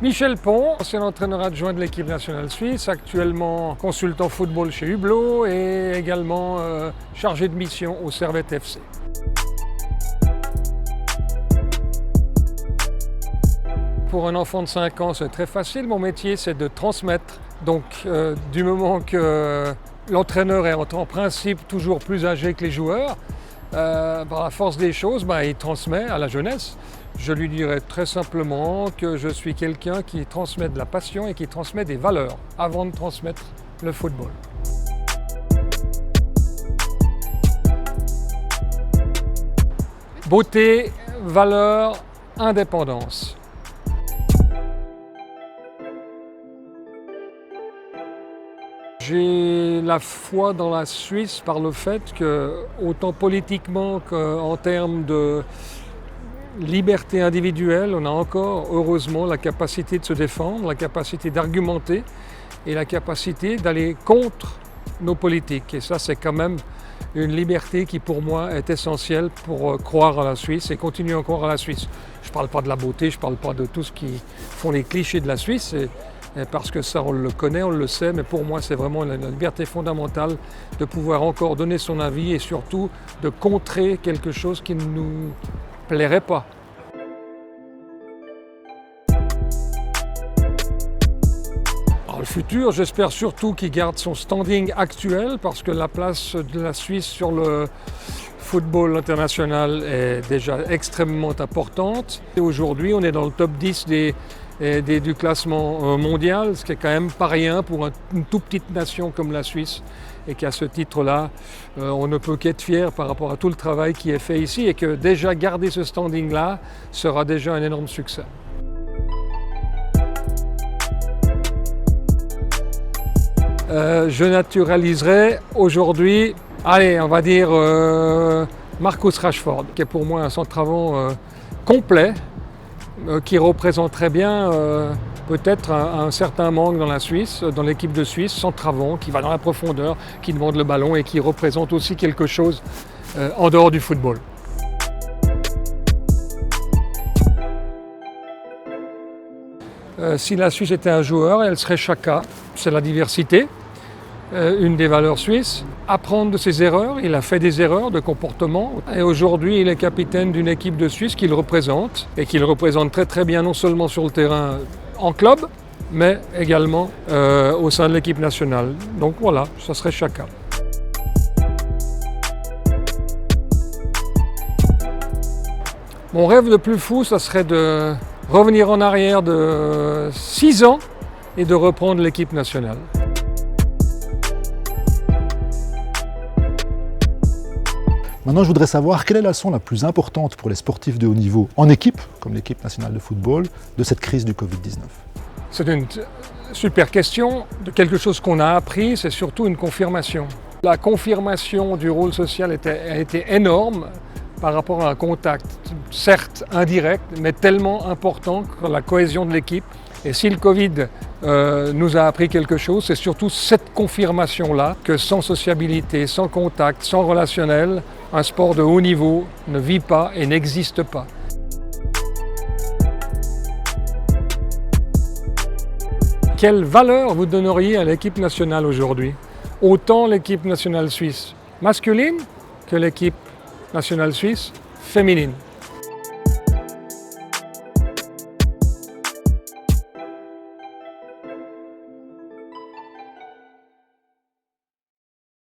Michel Pons, ancien entraîneur adjoint de l'équipe nationale suisse, actuellement consultant football chez Hublot et également chargé de mission au Servette FC. Pour un enfant de 5 ans, c'est très facile. Mon métier, c'est de transmettre. Donc, du moment que l'entraîneur est en principe toujours plus âgé que les joueurs, par la force des choses, il transmet à la jeunesse. Je lui dirais très simplement que je suis quelqu'un qui transmet de la passion et qui transmet des valeurs avant de transmettre le football. Beauté, valeur, indépendance. J'ai la foi dans la Suisse par le fait que, autant politiquement qu'en termes de liberté individuelle, on a encore, heureusement, la capacité de se défendre, la capacité d'argumenter et la capacité d'aller contre nos politiques. Et ça, c'est quand même une liberté qui, pour moi, est essentielle pour croire à la Suisse et continuer à croire à la Suisse. Je ne parle pas de la beauté, je ne parle pas de tout ce qui font les clichés de la Suisse, parce que ça, on le connaît, on le sait, mais pour moi, c'est vraiment la liberté fondamentale de pouvoir encore donner son avis et surtout de contrer quelque chose qui ne nous plairait pas. Alors, le futur, j'espère surtout qu'il garde son standing actuel parce que la place de la Suisse sur le football international est déjà extrêmement importante. Et aujourd'hui, on est dans le top 10 du classement mondial, ce qui est quand même pas rien pour une toute petite nation comme la Suisse. Et qu'à ce titre-là, on ne peut qu'être fier par rapport à tout le travail qui est fait ici et que déjà garder ce standing-là sera déjà un énorme succès. Je naturaliserai aujourd'hui, allez, on va dire Marcus Rashford, qui est pour moi un centre-avant complet, qui représente très bien peut-être un certain manque dans la Suisse, dans l'équipe de Suisse, centre-avant, qui va dans la profondeur, qui demande le ballon et qui représente aussi quelque chose en dehors du football. Si la Suisse était un joueur, elle serait Xhaka, c'est la diversité, une des valeurs suisses. Apprendre de ses erreurs, il a fait des erreurs de comportement et aujourd'hui il est capitaine d'une équipe de Suisse qu'il représente et qu'il représente très très bien non seulement sur le terrain en club, mais également au sein de l'équipe nationale. Donc voilà, ça serait Xhaka. Mon rêve le plus fou, ça serait de revenir en arrière de 6 ans et de reprendre l'équipe nationale. Maintenant, je voudrais savoir quelle est la leçon la plus importante pour les sportifs de haut niveau en équipe, comme l'équipe nationale de football, de cette crise du Covid-19. C'est une super question. De quelque chose qu'on a appris, c'est surtout une confirmation. La confirmation du rôle social a été énorme par rapport à un contact, certes indirect, mais tellement important que la cohésion de l'équipe. Et si le Covid nous a appris quelque chose, c'est surtout cette confirmation-là que sans sociabilité, sans contact, sans relationnel, un sport de haut niveau ne vit pas et n'existe pas. Quelle valeur vous donneriez à l'équipe nationale aujourd'hui? Autant l'équipe nationale suisse masculine que l'équipe nationale suisse féminine.